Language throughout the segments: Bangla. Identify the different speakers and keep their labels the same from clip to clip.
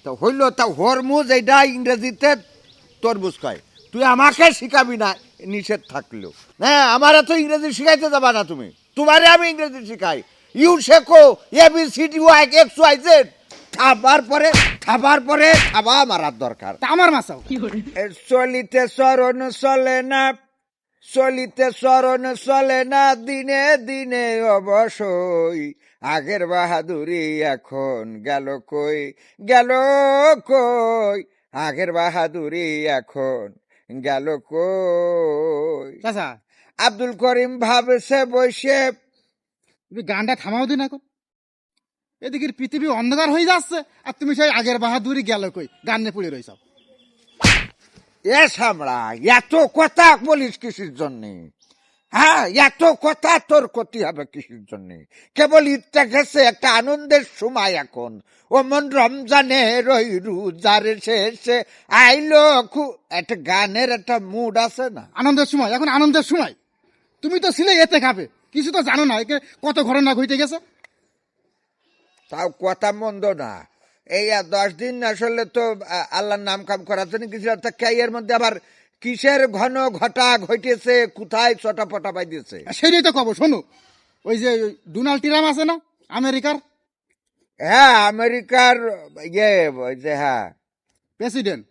Speaker 1: তো হইল তা হরমুজ এইটা ইংরেজিতে তরমুজ কয়। তুই আমাকে শিখাবি না নিষেধ থাকলেও। হ্যাঁ, আমার এত ইংরেজি শিখাইতে যাবা না তুমি। তোমারে আমি ইংরেজি শিখাই। ইউ শেখো ABCD XYZ। খাবার পরে খাবা মারার দরকার।
Speaker 2: তা আমার মাসাও
Speaker 1: চলিতে চরণ চলে না, চলিতে চরণ চলে না, দিনে দিনে অবশ্যই আগের বাহাদুরি এখন গেল কই, গেল কই, আগের বাহাদুরি এখন গেল কই।
Speaker 2: চাচা
Speaker 1: আব্দুল করিম ভাবছে বসে।
Speaker 2: তুমি গানটা থামাও দিন এখন। এদিকে পৃথিবী অন্ধকার হয়ে যাচ্ছে আর তুমি সেই আগের বাহাদুরি গেল কই গান নিয়ে পড়ে রয়েছ।
Speaker 1: এ সামড়া, এত কথা বলিস কিসের জন্যে? হ্যাঁ, এত কথা তোর ক্ষতি হবে কিসের জন্যে? কেবল ঈদটা গেছে, একটা আনন্দের সময় এখন। ও মন রমজানে রই রোজার শেষে আইলো একটা গানের একটা মুড আছে না?
Speaker 2: আনন্দের সময়, এখন আনন্দের সময়। তুমি তো ছিলে এতে খাবে, কিছু তো জানো না একে কত ঘটনা ঘটে গেছে।
Speaker 1: তাও কথা মন্দ না। এই 10 দিন আসলে তো আল্লাহর নাম কাম করার জন্য কিছু এর মধ্যে আবার কিসের ঘন ঘটা ঘটেছে, কোথায় চটাপটা বাইদিয়েছে।
Speaker 2: সেটাই তো কব, শোনো। ওই যে ডোনাল্ড ট্রাম্প আছে না আমেরিকার?
Speaker 1: হ্যাঁ, আমেরিকার ওই যে হ্যাঁ
Speaker 2: প্রেসিডেন্ট।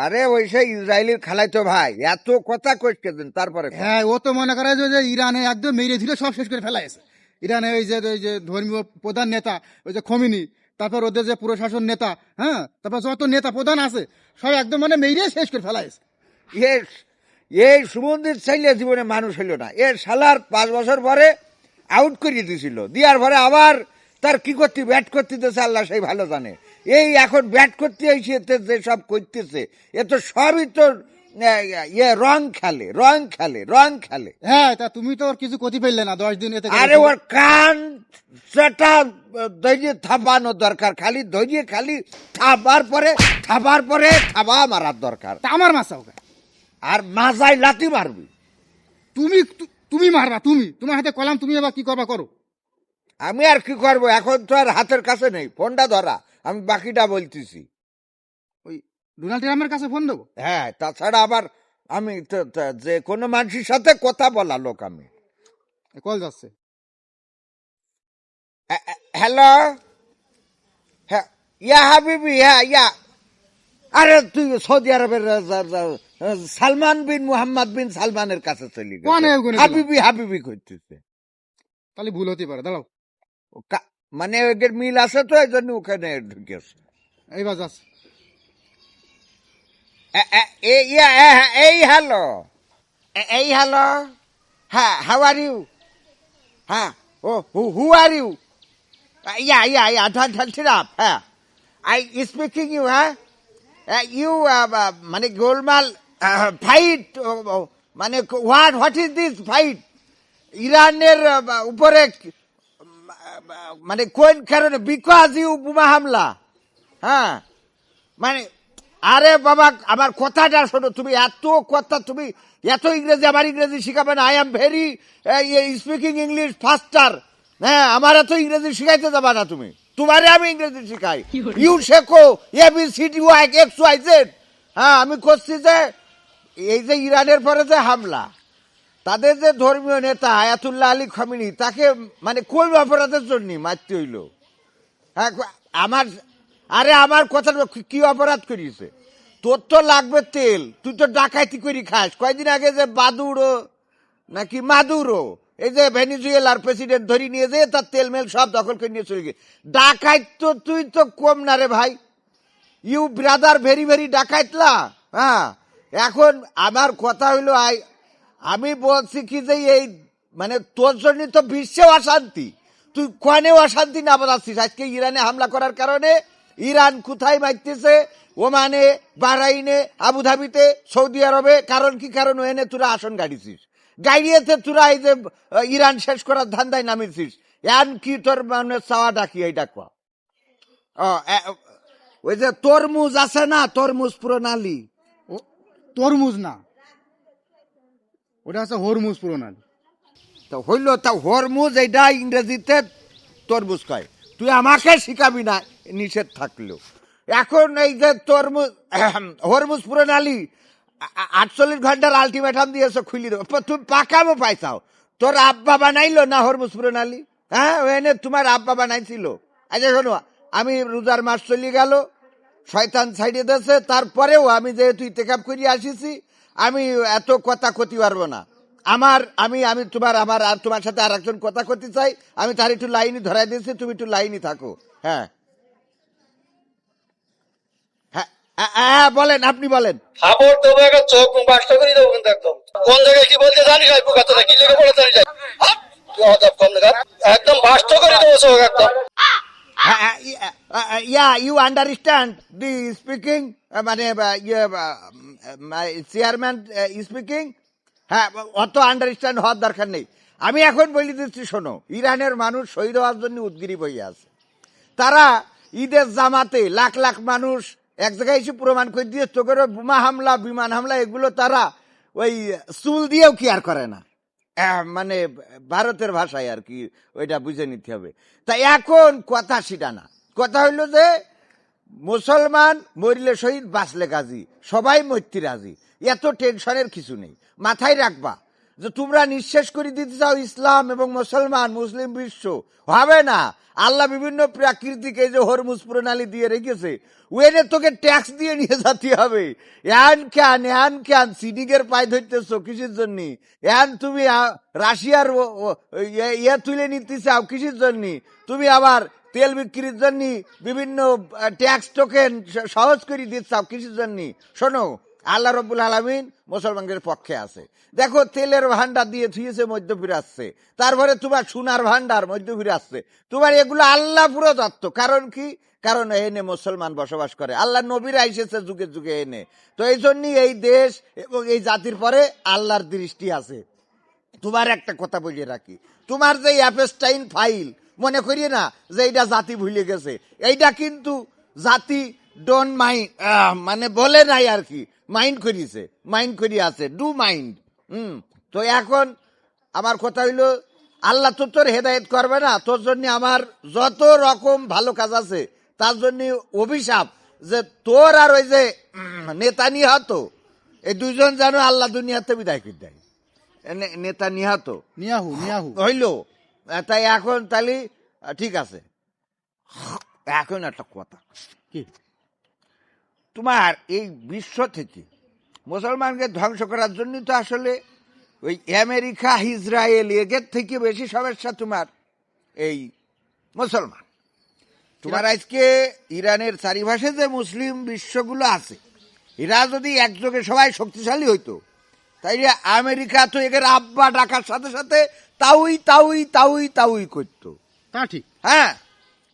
Speaker 1: আরে ওই সেই ইসরায়েলের খালাইতো ভাই, এত কথা কইছে দিন তারপরে
Speaker 2: হ্যাঁ, ও তো মনে করে যে ইরানে একদম মেরে ধীরে সব শেষ করে ফেলাইছে। ইরানে ওই যে ধর্মীয় প্রধান নেতা ওই যে খমিনি, তারপর ওদের যে প্রশাসন নেতা, হ্যাঁ, তারপর যত নেতা প্রধান আছে সব একদম মানে মেরে শেষ করে ফেলাইছে।
Speaker 1: এই সুমন্দির চাইলে জীবনে মানুষ হইল না। এর শালার 5 বছর পরে আউট করিয়ে দিয়েছিল, দিয়ার পরে আবার তার কি করতে ব্যাট করতে দিতেছে আল্লাহ সেই ভালো জানে। এই এখন ব্যাট করতে এসে যে সব করতেছে এ তো সবই তোর রং খেলে।
Speaker 2: হ্যাঁ, তা তুমি তো ওর কিছু ক্ষতি ফেললে না 10 দিন এতে।
Speaker 1: আরে ওর কান সেটা ধৈর্য থাপানো দরকার, খালি ধৈর্য খালি থাবার পরে থাবা মারার দরকার।
Speaker 2: তা আমার মাসাও
Speaker 1: আর মাজায় লাথি মারবি।
Speaker 2: তুমি মারবা, তুমি তোমার হাতে কলাম, তুমি এবার কি করবা করো।
Speaker 1: আমি আর কি করবো, এখন তো আর হাতের কাছে নেই ফোনটা ধরা, আমি বাকিটা বলতেছি।
Speaker 2: ওই ডোনাল্ড ট্রাম্পের কাছে ফোন দেবো?
Speaker 1: হ্যাঁ, তাছাড়া আবার আমি যে কোনো মানুষের সাথে কথা বলা লোক আমি।
Speaker 2: কল যাচ্ছে।
Speaker 1: হ্যালো, হ্যাঁ ইয়া হাবিবি, হ্যাঁ ইয়া। আরে তুই সৌদি আরবের সালমান বিন মুহাম্মদ বিন সালমানের কাছে চলি হাবিবি করতেছে।
Speaker 2: তাহলে ভুল হতে পারে, দাঁড়াও।
Speaker 1: মানে ওদের মিল আছে তো এই জন্য ওখানে ঢুকেছে।
Speaker 2: এইবার যাচ্ছে।
Speaker 1: এই হ্যালো, হ্যাঁ, হাউ আর ইউ? হ্যাঁ, ও হু আর ইউ? হ্যাঁ, আই স্পিকিং ইউ। হ্যাঁ, ইউ মানে গোলমাল ফাইট, মানে হোয়াট ইজ দিস ফাইট ইরানের উপরে, মানে কোন কারণে? বিকজ ইউ বোমা হামলা। হ্যাঁ, মানে আরে বাবা আমার কথাটা শোনো, তুমি এত কথা, তুমি এত ইংরেজি, আমার ইংরেজি শিখাবে না। I am very speaking English ফাস্টার। হ্যাঁ, আমার এত ইংরেজি শিখাইতে যাবা না তুমি। তোমারে আমি ইংরেজি শিখাই। ইউ শেখো ABCD XYZ। হ্যাঁ, আমি করছি যে এই যে ইরানের পরে যে হামলা, তাদের যে ধর্মীয় নেতা আয়াতুল্লাহ আলী খামেনি, তাকে মানে কোন অপরাধের জন্য মারতে হইল? হ্যাঁ, আমার কথা, কি অপরাধ করিয়েছে? তোর তো লাগবে তেল, তুই তো ডাকাইতি করি খাস। কয়েকদিন আগে যে বাদুড়ো নাকি মাদুরো, এই যে ভেনিজুয়েলার প্রেসিডেন্ট ধরি নিয়ে যে তার তেল মেল সব দখল করে নিয়ে চলে গিয়ে ডাকাইত, তো তুই তো কম না রে ভাই। ইউ ব্রাদার ভেরি ভেরি ডাকাইতলা। হ্যাঁ, এখন আমার কথা হইলো, আমি বলছি কি যে এই মানে তোর জন্য তো বিশ্বেও অশান্তি, তুই কোয়ানেও অশান্তি না বাজাচ্ছিস। আজকে ইরানে হামলা করার কারণে ইরান কোথায় মারতেছে? ওমানে, বাহরাইনে, আবুধাবিতে, সৌদি আরবে। কারণ কি? কারণ ওখানে তোরা আসন গাড়িছিস, গাড়িয়েতে তোরা এই যে ইরান শেষ করার ধান্দায় নামিয়েছিস। এন কি তোর মানে চাওয়া ডাকি এই ডাকুয়া? ওই যে তরমুজ আছে না, তরমুজ প্রণালী।
Speaker 2: তরমুজ না, ওটা হচ্ছে হরমুজ প্রণালী।
Speaker 1: তো হইল তা হরমুজ এইটা ইংরেজিতে তরমুজ কয়। তুই আমাকে শিখাবি না নিষেধ থাকলেও। এখন এই যে তরমুজ হরমুজ প্রণালী 48 ঘন্টার আলটিমেটাম দিয়েছো খুলি দেবো, তুমি পাকামো পাইছাও। তোর আব্বা বানাইলো না হরমুজ প্রণালী? হ্যাঁ, এনে তোমার আব্বা বানাইছিল। আচ্ছা শোনো, আমি রোজার মাস চলে গেল, শয়তান ছাইড়ে দিয়েছে, তারপরেও আমি যেহেতু ইতেকাপ করে আসিছি, আমি এত কথা কতি পারবো না। আমি তোমার সাথে আর একজন কথা করতে চাই, আমি তার একটু লাইনই ধরাই দিয়েছি, তুমি একটু লাইনই থাকো। হ্যাঁ হ্যাঁ বলেন, আপনি বলেন।
Speaker 3: হাবড় দেবো, একটা চোখ বাসটা করে দেবো কিন্তু একদম। কোন জায়গায় কি বলতে জানি না, কথা কি লেগে বলে জানি না, কম দেখা একদম বাসটা করে দেবো চোখ একদম।
Speaker 1: Yeah, you understand the speaking, মানে চেয়ারম্যান স্পিকিং। হ্যাঁ, অত আন্ডারস্ট্যান্ড হওয়ার দরকার নেই। আমি এখন বলে দিচ্ছি, শোনো, ইরানের মানুষ শহীদ হওয়ার জন্য উদ্গ্রীব হয়ে আছে। তারা ঈদের জামাতে লাখ লাখ মানুষ এক জায়গায় এসে প্রমাণ করে দিয়ে চোখের বোমা হামলা, বিমান হামলা, এগুলো তারা ওই চুল দিয়েও কেয়ার করে না। মানে ভারতের ভাষায় আর কি, ওইটা বুঝে নিতে হবে। তাই এখন কথা সেটা না, কথা হইল যে মুসলমান মরিলে শহীদ, বাঁচলে গাজী, সবাই মরতে রাজি। এত টেনশনের কিছু নেই। মাথায় রাখবা যে তোমরা নিঃশেষ করে দিতে চাও ইসলাম এবং মুসলমান, মুসলিম বিশ্ব, হবে না। আল্লাহ বিভিন্ন প্রাকৃতিক এই যে হরমুজ প্রণালী দিয়ে রেখেছে, ওয়েনে তোকে ট্যাক্স দিয়ে নিয়ে যেতে হবে। এন ক্যান সিডিকের পায়ে ধরতেছ কিসের জন্য? তুমি রাশিয়ার ইয়ে তুলে নিতে চাও কিসের জন্য? তুমি আবার তেল বিক্রির জন্য বিভিন্ন ট্যাক্স টোকেন সহজ করে দিতে চাও কিসের জন্য? শোনো, আল্লাহ রব্বুল আলামিন মুসলমানদের পক্ষে আছে। দেখো, তেলের ভান্ডার দিয়ে থুয়েছে, মধ্য ফিরাচ্ছে। তারপরে তোমার সোনার ভান্ডার মধ্য ফিরাচ্ছে। তোমার এগুলো আল্লাহ পুরো দত্ত। কারণ কি? কারণ এনে মুসলমান বসবাস করে, আল্লাহ নবীরা এসেছে যুগে যুগে এনে। তো এই জন্যই এই দেশ এবং এই জাতির পরে আল্লাহর দৃষ্টি আছে। তোমার একটা কথা বলিয়ে রাখি, তোমার যে অ্যাপেস্টাইন ফাইল মনে করিয়ে না যে এইটা জাতি ভুলে গেছে, এইটা কিন্তু জাতি ডোন্ট মাইন্ড, মানে বলে নাই আর কি, মাইন্ড করিয়েছে, মাইন্ড করিয়ে আছে, ডু মাইন্ড। তো এখন আমার কথা হইল, আল্লাহ তো তোর হেদায়েত করবে না, তোর জন্য আমার যত রকম ভালো কাজ আছে তার জন্য অভিশাপ যে তোর আর ওই যে নেতানিয়াহু, এই দুইজন যেন আল্লাহ দুনিয়াতে বিদায় করে দেয়। নেতানিয়াহু হইল। তাই এখন তাহলে ঠিক আছে। এখন একটা কথা কি, তোমার এই বিশ্ব থেকে মুসলমানকে ধ্বংস করার জন্য তো আসলে ওই আমেরিকা, ইসরায়েল, এদের থেকে বেশি সমস্যা তোমার এই মুসলমান। তোমার আজকে ইরানের চারিপাশে যে মুসলিম বিশ্বগুলো আছে, এরা যদি একযোগে সবাই শক্তিশালী হইতো, তাইলে আমেরিকা তো এদের আব্বা ডাকার সাথে সাথে তাউই করতো।
Speaker 2: তা ঠিক।
Speaker 1: হ্যাঁ,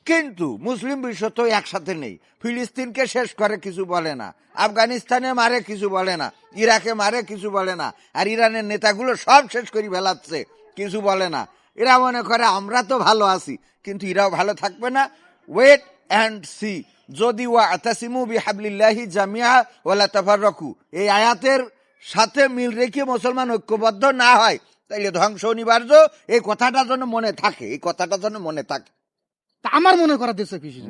Speaker 1: কিন্তু মুসলিম বিশ্ব তো একসাথে নেই। ফিলিস্তিনকে শেষ করে কিছু বলে না, আফগানিস্তানে মারে কিছু বলে না, ইরাকে মারে কিছু বলে না, আর ইরানের নেতাগুলো সব শেষ করে ফেলাচ্ছে, কিছু বলে না। এরা মনে করে আমরা তো ভালো আছি, কিন্তু এরাও ভালো থাকবে না। Wait and see. যদি ওয়াতাসিমু বিহাবলিল্লাহি জামিআ ওয়ালা তাফাররাকু, এই আয়াতের সাথে মিল রেখে মুসলমান ঐক্যবদ্ধ না হয়, তাইলে ধ্বংস অনিবার্য। এই কথাটা যেন মনে থাকে, এই কথাটা যেন মনে থাকে।
Speaker 2: তা আমার মনে করা দেশে কিছু